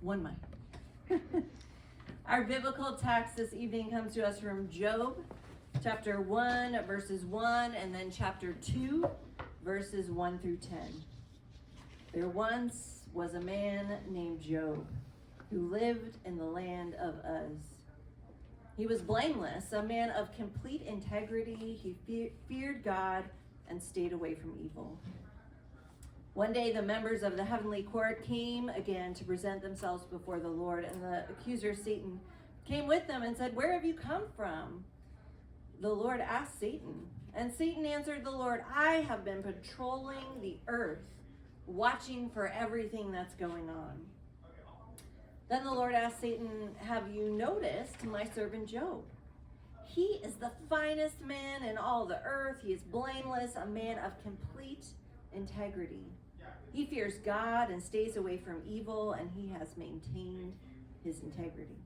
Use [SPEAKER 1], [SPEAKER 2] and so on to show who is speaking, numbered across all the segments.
[SPEAKER 1] One mic. Our biblical text this evening comes to us from Job, chapter 1, verses 1, and then chapter 2, verses 1 through 10. There once was a man named Job who lived in the land of Uz. He was blameless, a man of complete integrity. He feared God and stayed away from evil. One day, the members of the heavenly court came again to present themselves before the Lord, and the accuser, Satan, came with them and said, "Where have you come from?" The Lord asked Satan, and Satan answered the Lord, "I have been patrolling the earth, watching for everything that's going on." Then the Lord asked Satan, "Have you noticed my servant Job? He is the finest man in all the earth. He is blameless, a man of complete integrity. He fears God and stays away from evil, and he has maintained his integrity.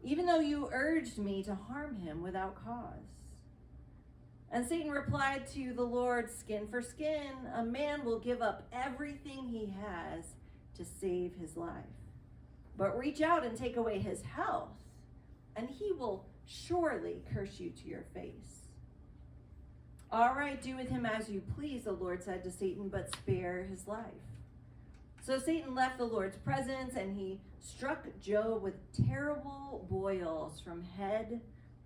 [SPEAKER 1] Even though you urged me to harm him without cause." And Satan replied to the Lord, "Skin for skin, a man will give up everything he has to save his life. But reach out and take away his health, and he will surely curse you to your face." "All right, do with him as you please," the Lord said to Satan, "but spare his life." So Satan left the Lord's presence, and he struck Job with terrible boils from head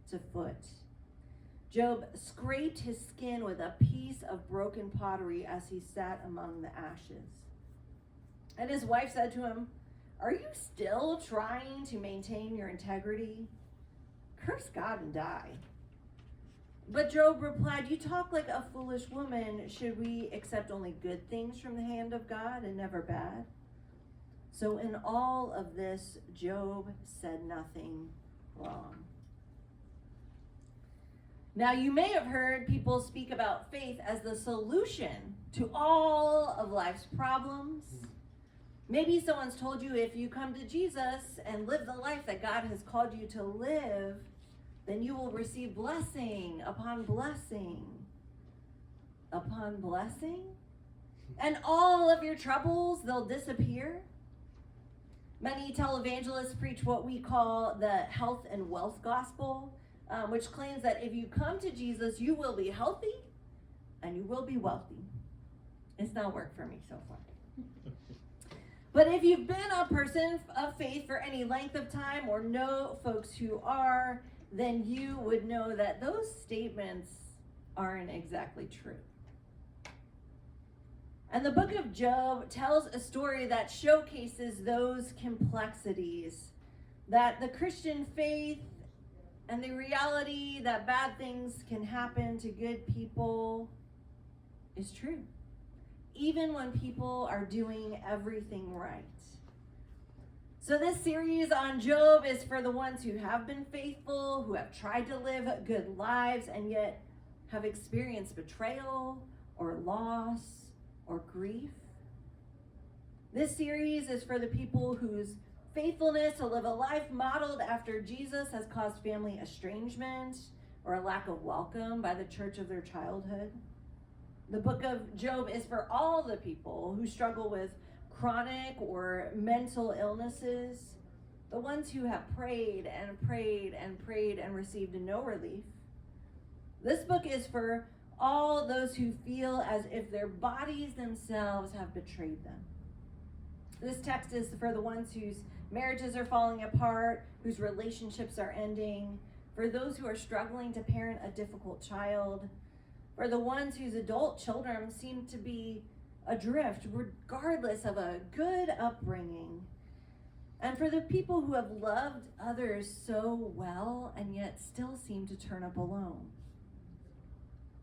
[SPEAKER 1] to foot. Job scraped his skin with a piece of broken pottery as he sat among the ashes. And his wife said to him, "Are you still trying to maintain your integrity? Curse God and die." But Job replied, "You talk like a foolish woman. Should we accept only good things from the hand of God and never bad?" So in all of this, Job said nothing wrong. Now, you may have heard people speak about faith as the solution to all of life's problems. Maybe someone's told you if you come to Jesus and live the life that God has called you to live, then you will receive blessing upon blessing upon blessing, and all of your troubles, they'll disappear. Many televangelists preach what we call the health and wealth gospel, which claims that if you come to Jesus, you will be healthy and you will be wealthy. It's not worked for me so far. But if you've been a person of faith for any length of time or know folks who are, then you would know that those statements aren't exactly true. And the book of Job tells a story that showcases those complexities, that the Christian faith and the reality that bad things can happen to good people is true, even when people are doing everything right. So this series on Job is for the ones who have been faithful, who have tried to live good lives, and yet have experienced betrayal or loss or grief. This series is for the people whose faithfulness to live a life modeled after Jesus has caused family estrangement or a lack of welcome by the church of their childhood. The book of Job is for all the people who struggle with chronic or mental illnesses, the ones who have prayed and prayed and prayed and received no relief. This book is for all those who feel as if their bodies themselves have betrayed them. This text is for the ones whose marriages are falling apart, whose relationships are ending, for those who are struggling to parent a difficult child, for the ones whose adult children seem to be adrift regardless of a good upbringing, and for the people who have loved others so well and yet still seem to turn up alone.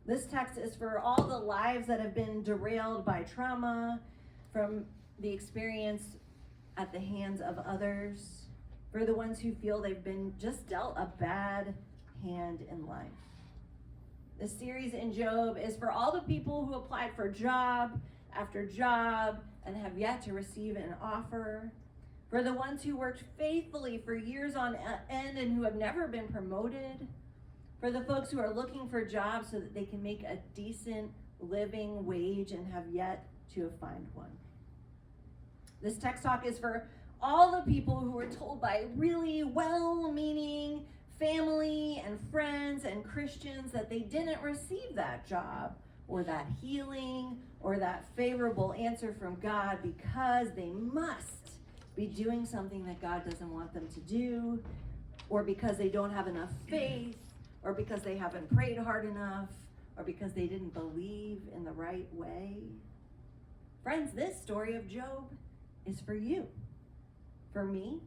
[SPEAKER 1] This text is for all the lives that have been derailed by trauma from the experience at the hands of others, for the ones who feel they've been just dealt a bad hand in life. The series in Job is for all the people who applied for job after job and have yet to receive an offer, for the ones who worked faithfully for years on end and who have never been promoted, for the folks who are looking for jobs so that they can make a decent living wage and have yet to find one. This text talk is for all the people who were told by really well-meaning family and friends and Christians that they didn't receive that job or that healing or that favorable answer from God because they must be doing something that God doesn't want them to do, or because they don't have enough faith, or because they haven't prayed hard enough, or because they didn't believe in the right way. Friends, this story of Job is for you, for me.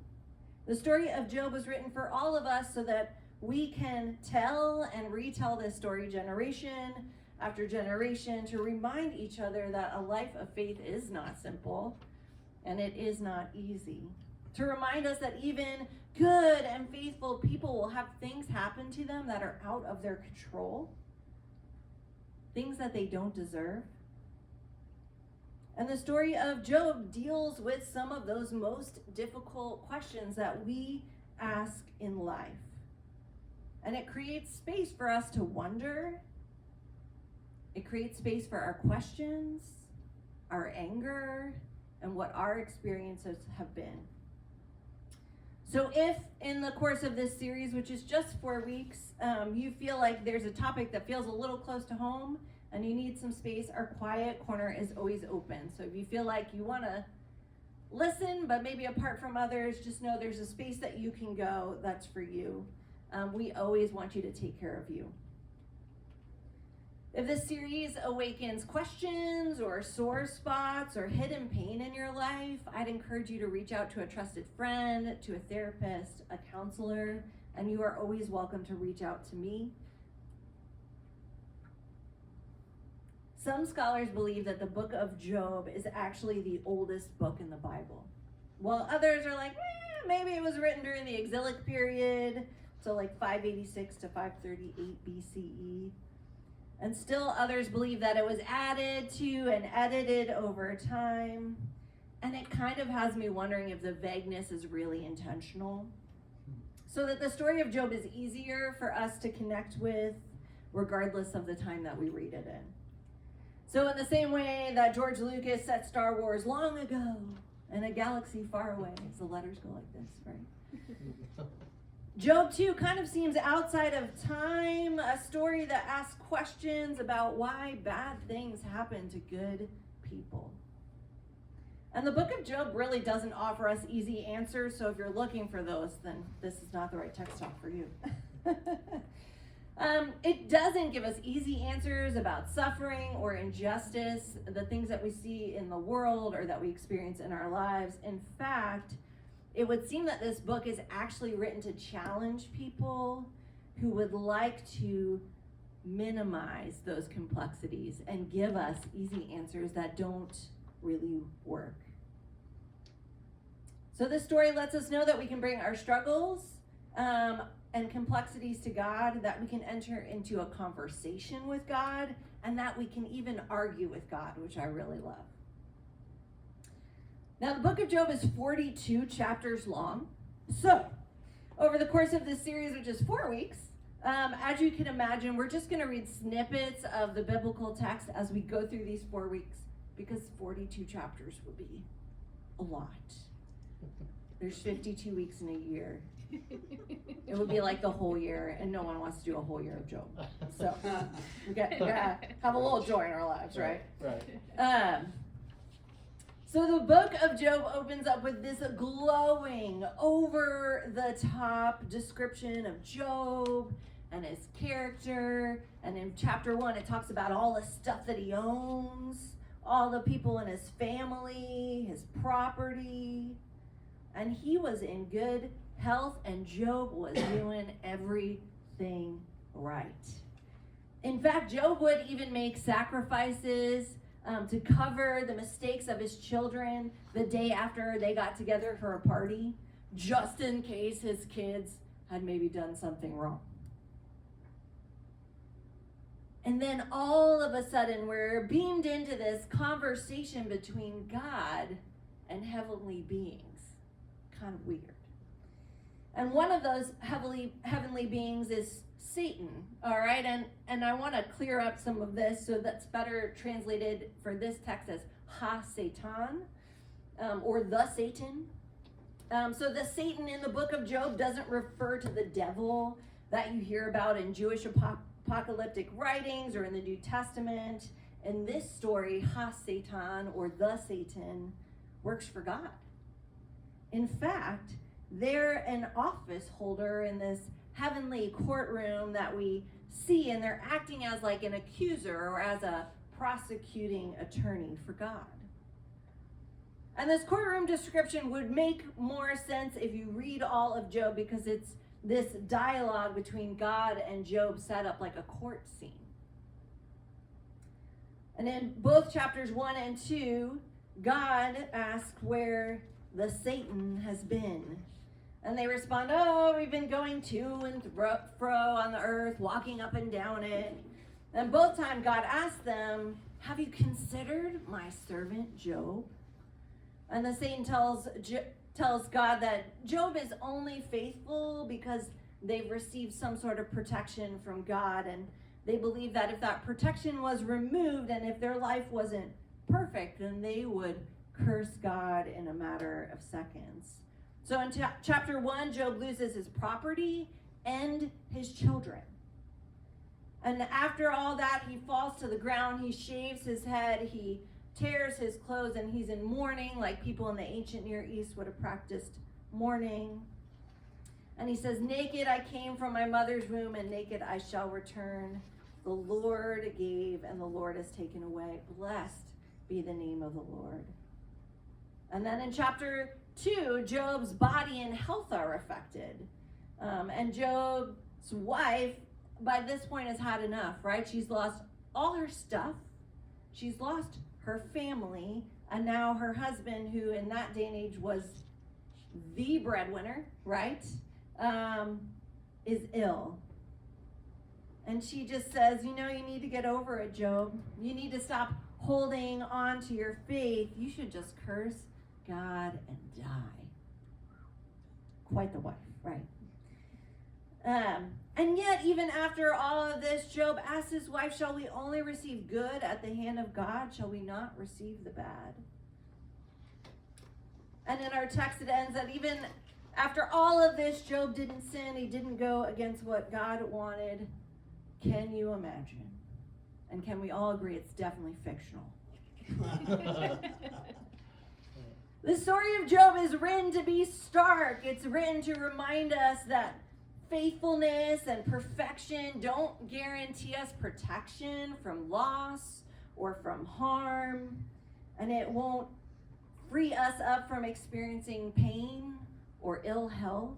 [SPEAKER 1] The story of Job was written for all of us so that we can tell and retell this story generation after generation to remind each other that a life of faith is not simple and it is not easy. To remind us that even good and faithful people will have things happen to them that are out of their control, things that they don't deserve. And the story of Job deals with some of those most difficult questions that we ask in life. And it creates space for us to wonder. It creates space for our questions, our anger, and what our experiences have been. So if in the course of this series, which is just 4 weeks, you feel like there's a topic that feels a little close to home and you need some space, our quiet corner is always open. So if you feel like you want to listen, but maybe apart from others, just know there's a space that you can go that's for you. We always want you to take care of you. If this series awakens questions or sore spots or hidden pain in your life, I'd encourage you to reach out to a trusted friend, to a therapist, a counselor, and you are always welcome to reach out to me. Some scholars believe that the book of Job is actually the oldest book in the Bible, while others are like, maybe it was written during the exilic period, so like 586 to 538 BCE. And still others believe that it was added to and edited over time. And it kind of has me wondering if the vagueness is really intentional, so that the story of Job is easier for us to connect with regardless of the time that we read it in. So in the same way that George Lucas set Star Wars long ago in a galaxy far away, as the letters go like this, right? Job 2 kind of seems outside of time, a story that asks questions about why bad things happen to good people. And the book of Job really doesn't offer us easy answers, so if you're looking for those, then this is not the right text talk for you. It doesn't give us easy answers about suffering or injustice, the things that we see in the world or that we experience in our lives. In fact, it would seem that this book is actually written to challenge people who would like to minimize those complexities and give us easy answers that don't really work. So this story lets us know that we can bring our struggles and complexities to God, that we can enter into a conversation with God, and that we can even argue with God, which I really love. Now, the book of Job is 42 chapters long. So, over the course of this series, which is 4 weeks, as you can imagine, we're just going to read snippets of the biblical text as we go through these 4 weeks, because 42 chapters would be a lot. There's 52 weeks in a year. It would be like the whole year, and no one wants to do a whole year of Job. So, we gotta have a little joy in our lives, right?
[SPEAKER 2] Right.
[SPEAKER 1] So the book of Job opens up with this glowing, over-the-top description of Job and his character. And in chapter 1, it talks about all the stuff that he owns, all the people in his family, his property. And he was in good health, and Job was doing everything right. In fact, Job would even make sacrifices to cover the mistakes of his children the day after they got together for a party, just in case his kids had maybe done something wrong. And then all of a sudden, we're beamed into this conversation between God and heavenly beings. Kind of weird. And one of those heavenly beings is Satan, all right? And I want to clear up some of this, so that's better translated for this text as Ha-Satan, or the Satan. So the Satan in the book of Job doesn't refer to the devil that you hear about in Jewish apocalyptic writings or in the New Testament. In this story, Ha-Satan, or the Satan, works for God. In fact, they're an office holder in this heavenly courtroom that we see, and they're acting as like an accuser or as a prosecuting attorney for God. And this courtroom description would make more sense if you read all of Job, because it's this dialogue between God and Job set up like a court scene. And in both chapters 1 and 2, God asks where the Satan has been. And they respond, oh, we've been going to and fro on the earth, walking up and down it. And both times God asks them, have you considered my servant Job? And the Satan tells God that Job is only faithful because they've received some sort of protection from God. And they believe that if that protection was removed and if their life wasn't perfect, then they would curse God in a matter of seconds. So in chapter 1, Job loses his property and his children. And after all that, he falls to the ground, he shaves his head, he tears his clothes, and he's in mourning, like people in the ancient Near East would have practiced mourning. And he says, naked I came from my mother's womb, and naked I shall return. The Lord gave, and the Lord has taken away. Blessed be the name of the Lord. And then in chapter 2, Job's body and health are affected. And Job's wife, by this point, has had enough, right? She's lost all her stuff. She's lost her family, and now her husband, who in that day and age was the breadwinner, right, is ill. And she just says, you need to get over it, Job. You need to stop holding on to your faith. You should just curse God and die. Quite the wife, right? And yet, even after all of this, Job asks his wife, shall we only receive good at the hand of God? Shall we not receive the bad? And in our text, it ends that even after all of this, Job didn't sin. He didn't go against what God wanted. Can you imagine? And can we all agree it's definitely fictional? The story of Job is written to be stark. It's written to remind us that faithfulness and perfection don't guarantee us protection from loss or from harm, and it won't free us up from experiencing pain or ill health.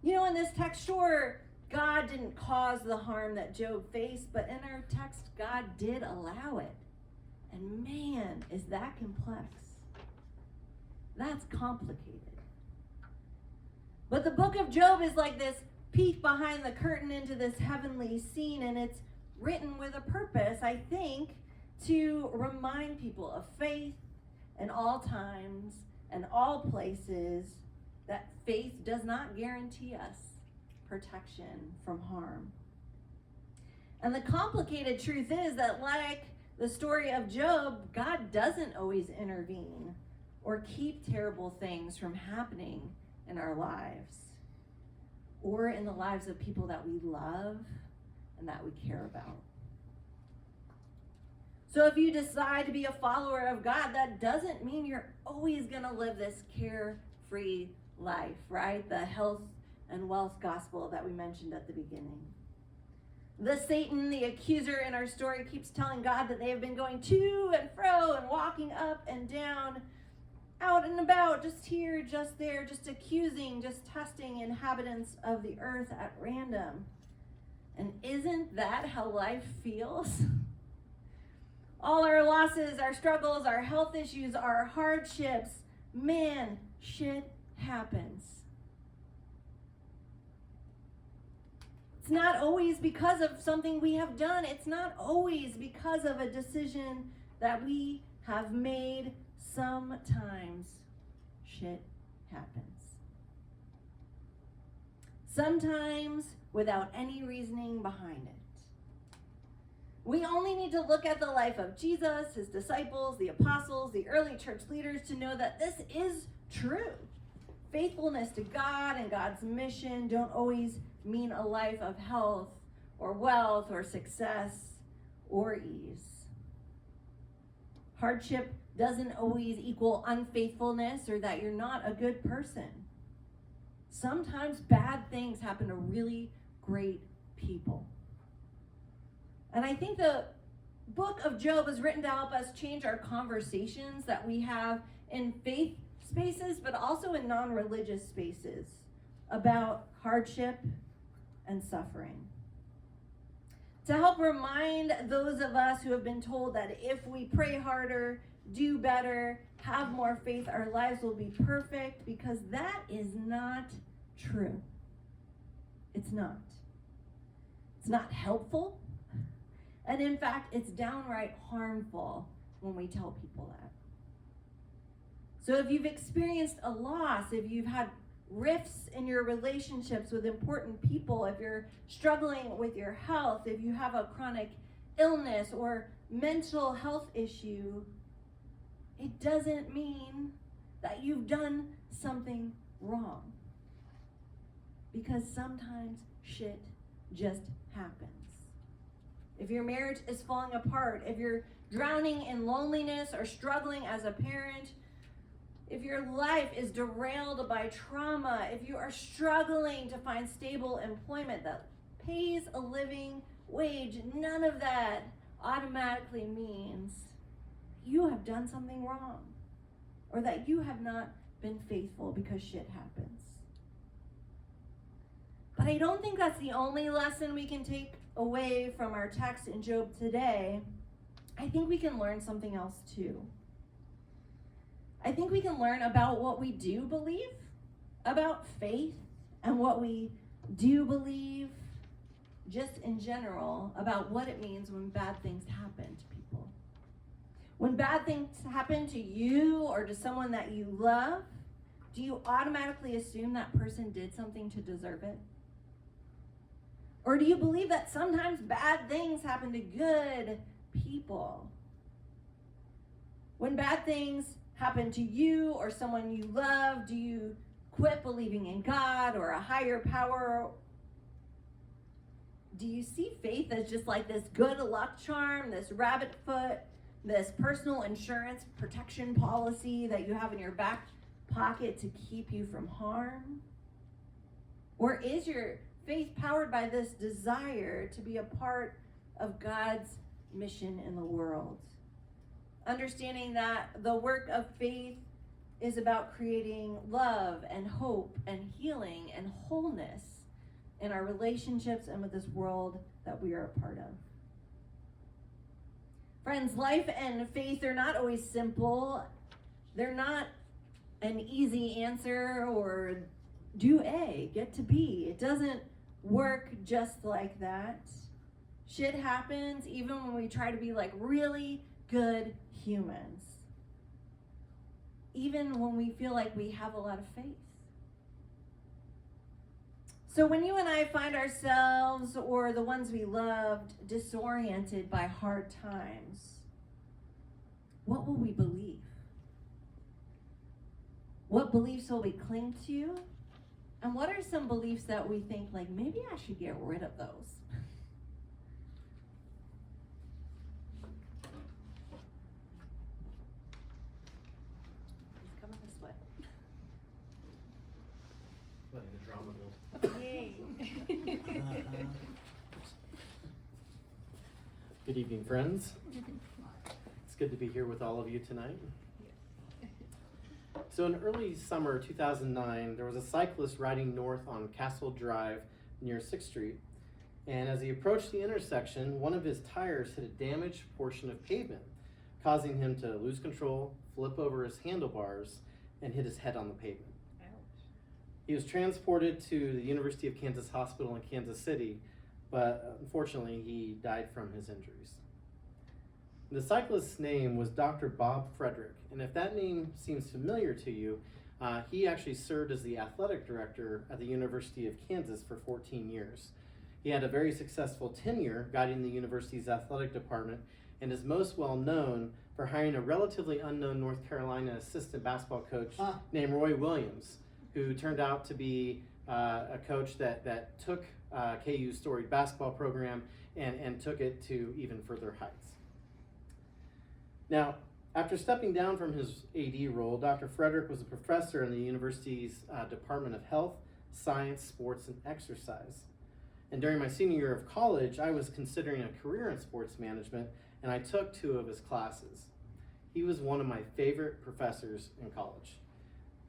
[SPEAKER 1] In this text, sure, God didn't cause the harm that Job faced, but in our text, God did allow it. And man, is that complex. That's complicated. But the book of Job is like this peek behind the curtain into this heavenly scene, and it's written with a purpose, I think, to remind people of faith in all times and all places, that faith does not guarantee us protection from harm. And the complicated truth is that, like the story of Job, God doesn't always intervene or keep terrible things from happening in our lives or in the lives of people that we love and that we care about. So if you decide to be a follower of God, that doesn't mean you're always going to live this carefree life, right? The health and wealth gospel that we mentioned at the beginning. The Satan, the accuser in our story, keeps telling God that they have been going to and fro and walking up and down, out and about, just here, just there, just accusing, just testing inhabitants of the earth at random. And isn't that how life feels? All our losses, our struggles, our health issues, our hardships, man, shit happens. It's not always because of something we have done. It's not always because of a decision that we have made. Sometimes shit happens. Sometimes without any reasoning behind it. We only need to look at the life of Jesus, his disciples, the apostles, the early church leaders to know that this is true. Faithfulness to God and God's mission don't always mean a life of health or wealth or success or ease. Hardship doesn't always equal unfaithfulness or that you're not a good person. Sometimes bad things happen to really great people. And I think the book of Job was written to help us change our conversations that we have in faith spaces, but also in non-religious spaces about hardship and suffering. To help remind those of us who have been told that if we pray harder, do better, have more faith, our lives will be perfect, because that is not true. It's not. It's not helpful. And in fact, it's downright harmful when we tell people that. So if you've experienced a loss, if you've had rifts in your relationships with important people, if you're struggling with your health, if you have a chronic illness or mental health issue, it doesn't mean that you've done something wrong. Because sometimes shit just happens. If your marriage is falling apart, if you're drowning in loneliness or struggling as a parent, if your life is derailed by trauma, if you are struggling to find stable employment that pays a living wage, none of that automatically means you have done something wrong or that you have not been faithful, because shit happens. But I don't think that's the only lesson we can take away from our text in Job today. I think we can learn something else too. I think we can learn about what we do believe, about faith, and what we do believe just in general about what it means when bad things happen to people. When bad things happen to you or to someone that you love, do you automatically assume that person did something to deserve it? Or do you believe that sometimes bad things happen to good people? When bad things happen to you or someone you love, do you quit believing in God or a higher power? Do you see faith as just like this good luck charm, this rabbit foot, this personal insurance protection policy that you have in your back pocket to keep you from harm? Or is your faith powered by this desire to be a part of God's mission in the world? Understanding that the work of faith is about creating love and hope and healing and wholeness in our relationships and with this world that we are a part of. Friends, life and faith are not always simple. They're not an easy answer or do A, get to B. It doesn't work just like that. Shit happens even when we try to be like really good humans. Even when we feel like we have a lot of faith. So when you and I find ourselves or the ones we loved disoriented by hard times, what will we believe? What beliefs will we cling to? And what are some beliefs that we think like, maybe I should get rid of those? He's coming this way.
[SPEAKER 2] Letting the drama build.
[SPEAKER 1] Yay.
[SPEAKER 2] Good evening, friends. It's good to be here with all of you tonight. So in early summer 2009, there was a cyclist riding north on Castle Drive near 6th Street. And as he approached the intersection, one of his tires hit a damaged portion of pavement, causing him to lose control, flip over his handlebars, and hit his head on the pavement.
[SPEAKER 1] Ouch.
[SPEAKER 2] He was transported to the University of Kansas Hospital in Kansas City, but unfortunately he died from his injuries. The cyclist's name was Dr. Bob Frederick, and if that name seems familiar to you, he actually served as the athletic director at the University of Kansas for 14 years. He had a very successful tenure guiding the university's athletic department, and is most well known for hiring a relatively unknown North Carolina assistant basketball coach named Roy Williams, who turned out to be a coach that took KU's storied basketball program and took it to even further heights. Now, after stepping down from his AD role, Dr. Frederick was a professor in the university's Department of Health, Science, Sports, and Exercise. And during my senior year of college, I was considering a career in sports management, and I took 2 of his classes. He was one of my favorite professors in college.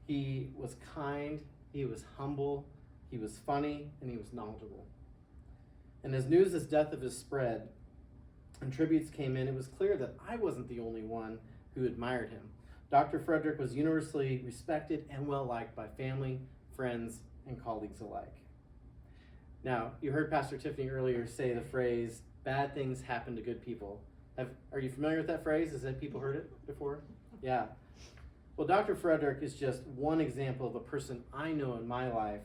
[SPEAKER 2] He was kind, he was humble, he was funny, and he was knowledgeable. And as news of death of his spread and tributes came in, it was clear that I wasn't the only one who admired him. Dr. Frederick was universally respected and well-liked by family, friends, and colleagues alike. Now, you heard Pastor Tiffany earlier say the phrase, bad things happen to good people. Are you familiar with that phrase? Has that people heard it before? Yeah. Well, Dr. Frederick is just one example of a person I know in my life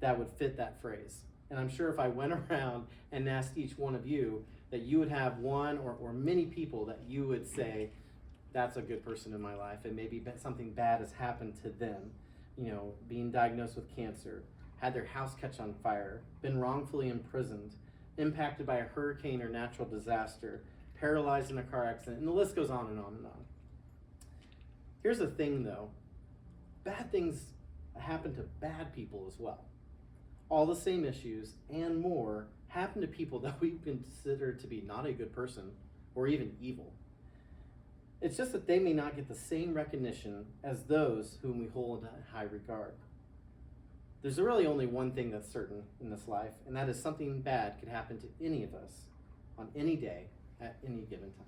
[SPEAKER 2] that would fit that phrase. And I'm sure if I went around and asked each one of you, that you would have one or many people that you would say, that's a good person in my life, and maybe something bad has happened to them. You know, being diagnosed with cancer, had their house catch on fire, been wrongfully imprisoned, impacted by a hurricane or natural disaster, paralyzed in a car accident, and the list goes on and on and on. Here's the thing though, bad things happen to bad people as well. All the same issues and more happen to people that we consider to be not a good person or even evil. It's just that they may not get the same recognition as those whom we hold in high regard. There's really only one thing that's certain in this life, and that is something bad could happen to any of us on any day at any given time.